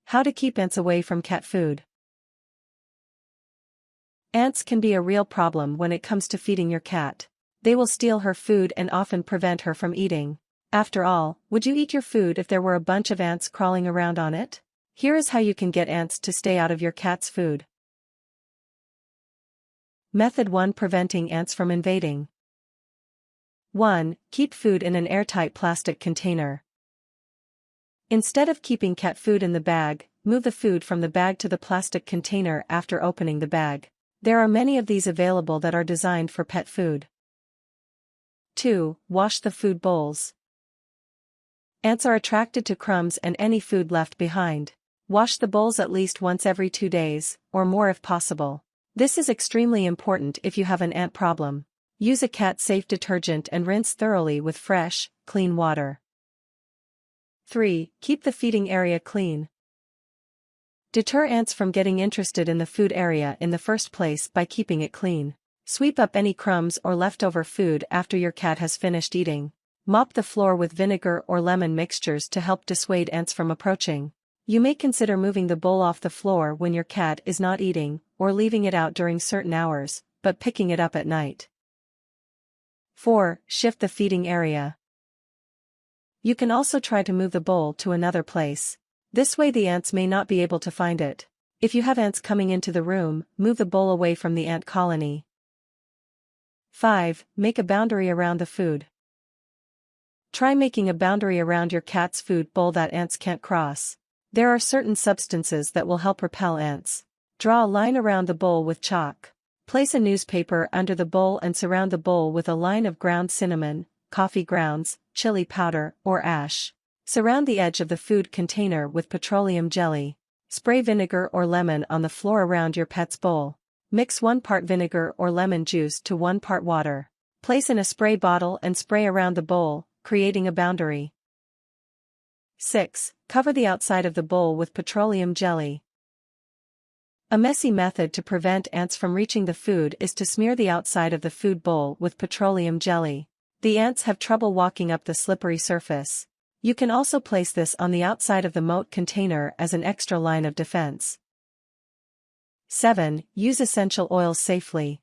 How to keep ants away from cat food. Ants can be a real problem when it comes to feeding your cat. They will steal her food and often prevent her from eating. After all, would you eat your food if there were a bunch of ants crawling around on it? Here is how you can get ants to stay out of your cat's food. Method 1: Preventing ants from invading. 1. Keep food in an airtight plastic container. Instead of keeping cat food in the bag, move the food from the bag to the plastic container after opening the bag. There are many of these available that are designed for pet food. 2. Wash the food bowls. Ants are attracted to crumbs and any food left behind. Wash the bowls at least once every 2 days, or more if possible. This is extremely important if you have an ant problem. Use a cat-safe detergent and rinse thoroughly with fresh, clean water. 3. Keep the feeding area clean. Deter ants from getting interested in the food area in the first place by keeping it clean. Sweep up any crumbs or leftover food after your cat has finished eating. Mop the floor with vinegar or lemon mixtures to help dissuade ants from approaching. You may consider moving the bowl off the floor when your cat is not eating, or leaving it out during certain hours, but picking it up at night. 4. Shift the feeding area. You can also try to move the bowl to another place. This way the ants may not be able to find it. If you have ants coming into the room, move the bowl away from the ant colony. 5. Make a boundary around the food. Try making a boundary around your cat's food bowl that ants can't cross. There are certain substances that will help repel ants. Draw a line around the bowl with chalk. Place a newspaper under the bowl and surround the bowl with a line of ground cinnamon, coffee grounds, chili powder, or ash. Surround the edge of the food container with petroleum jelly. Spray vinegar or lemon on the floor around your pet's bowl. Mix 1 part vinegar or lemon juice to 1 part water. Place in a spray bottle and spray around the bowl, creating a boundary. 6. Cover the outside of the bowl with petroleum jelly. A messy method to prevent ants from reaching the food is to smear the outside of the food bowl with petroleum jelly. The ants have trouble walking up the slippery surface. You can also place this on the outside of the moat container as an extra line of defense. 7. Use essential oils safely.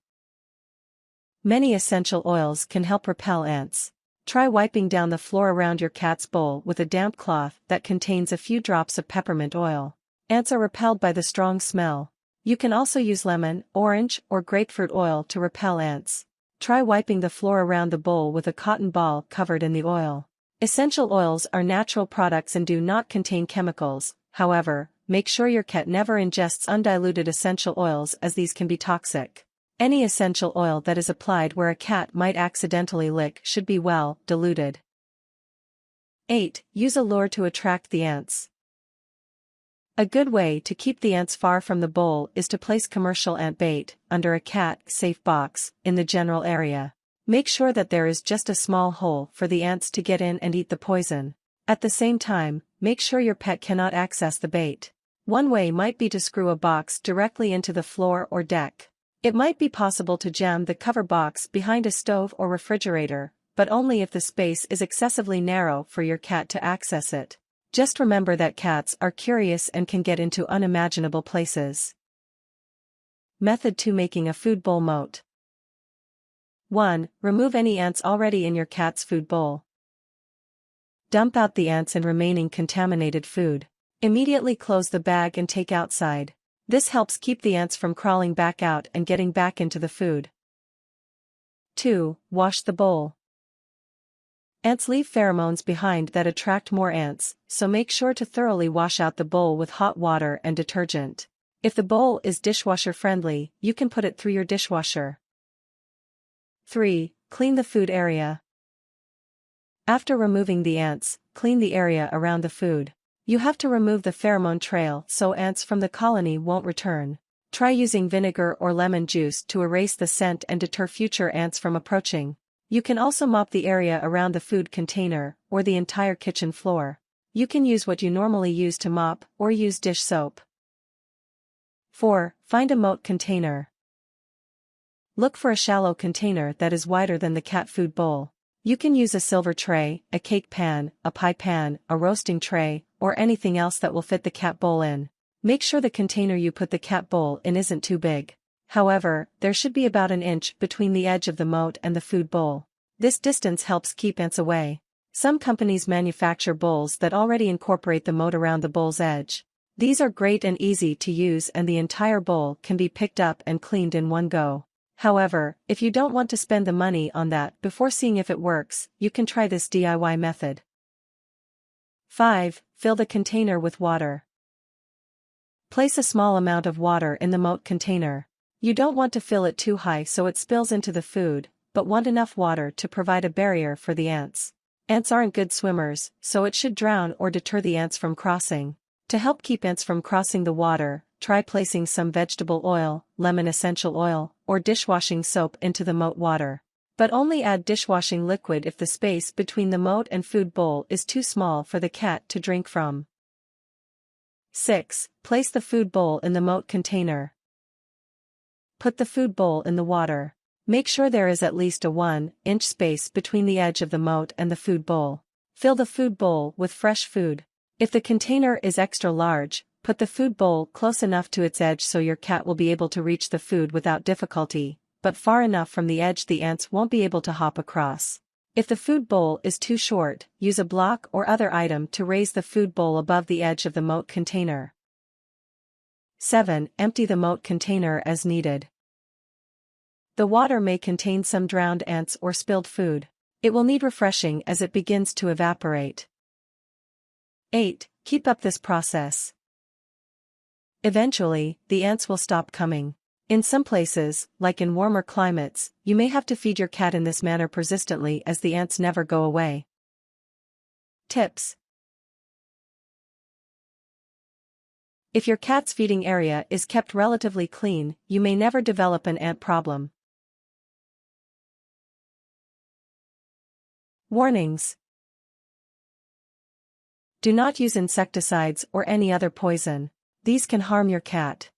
Many essential oils can help repel ants. Try wiping down the floor around your cat's bowl with a damp cloth that contains a few drops of peppermint oil. Ants are repelled by the strong smell. You can also use lemon, orange, or grapefruit oil to repel ants. Try wiping the floor around the bowl with a cotton ball covered in the oil. Essential oils are natural products and do not contain chemicals. However, make sure your cat never ingests undiluted essential oils as these can be toxic. Any essential oil that is applied where a cat might accidentally lick should be well diluted. 8. Use a lure to attract the ants. A good way to keep the ants far from the bowl is to place commercial ant bait under a cat-safe box in the general area. Make sure that there is just a small hole for the ants to get in and eat the poison. At the same time, make sure your pet cannot access the bait. One way might be to screw a box directly into the floor or deck. It might be possible to jam the cover box behind a stove or refrigerator, but only if the space is excessively narrow for your cat to access it. Just remember that cats are curious and can get into unimaginable places. Method 2: Making a food bowl moat. 1. Remove any ants already in your cat's food bowl. Dump out the ants and remaining contaminated food. Immediately close the bag and take outside. This helps keep the ants from crawling back out and getting back into the food. 2. Wash the bowl. Ants leave pheromones behind that attract more ants, so make sure to thoroughly wash out the bowl with hot water and detergent. If the bowl is dishwasher friendly, you can put it through your dishwasher. 3. Clean the food area. After removing the ants, clean the area around the food. You have to remove the pheromone trail so ants from the colony won't return. Try using vinegar or lemon juice to erase the scent and deter future ants from approaching. You can also mop the area around the food container, or the entire kitchen floor. You can use what you normally use to mop, or use dish soap. 4. Find a moat container. Look for a shallow container that is wider than the cat food bowl. You can use a silver tray, a cake pan, a pie pan, a roasting tray, or anything else that will fit the cat bowl in. Make sure the container you put the cat bowl in isn't too big. However, there should be about an inch between the edge of the moat and the food bowl. This distance helps keep ants away. Some companies manufacture bowls that already incorporate the moat around the bowl's edge. These are great and easy to use, and the entire bowl can be picked up and cleaned in one go. However, if you don't want to spend the money on that before seeing if it works, you can try this DIY method. 5. Fill the container with water. Place a small amount of water in the moat container. You don't want to fill it too high so it spills into the food, but want enough water to provide a barrier for the ants. Ants aren't good swimmers, so it should drown or deter the ants from crossing. To help keep ants from crossing the water, try placing some vegetable oil, lemon essential oil, or dishwashing soap into the moat water. But only add dishwashing liquid if the space between the moat and food bowl is too small for the cat to drink from. 6. Place the food bowl in the moat container. Put the food bowl in the water. Make sure there is at least a 1-inch space between the edge of the moat and the food bowl. Fill the food bowl with fresh food. If the container is extra large, put the food bowl close enough to its edge so your cat will be able to reach the food without difficulty, but far enough from the edge the ants won't be able to hop across. If the food bowl is too short, use a block or other item to raise the food bowl above the edge of the moat container. 7. Empty the moat container as needed. The water may contain some drowned ants or spilled food. It will need refreshing as it begins to evaporate. 8. Keep up this process. Eventually, the ants will stop coming. In some places, like in warmer climates, you may have to feed your cat in this manner persistently as the ants never go away. Tips. If your cat's feeding area is kept relatively clean, you may never develop an ant problem. Warnings. Do not use insecticides or any other poison. These can harm your cat.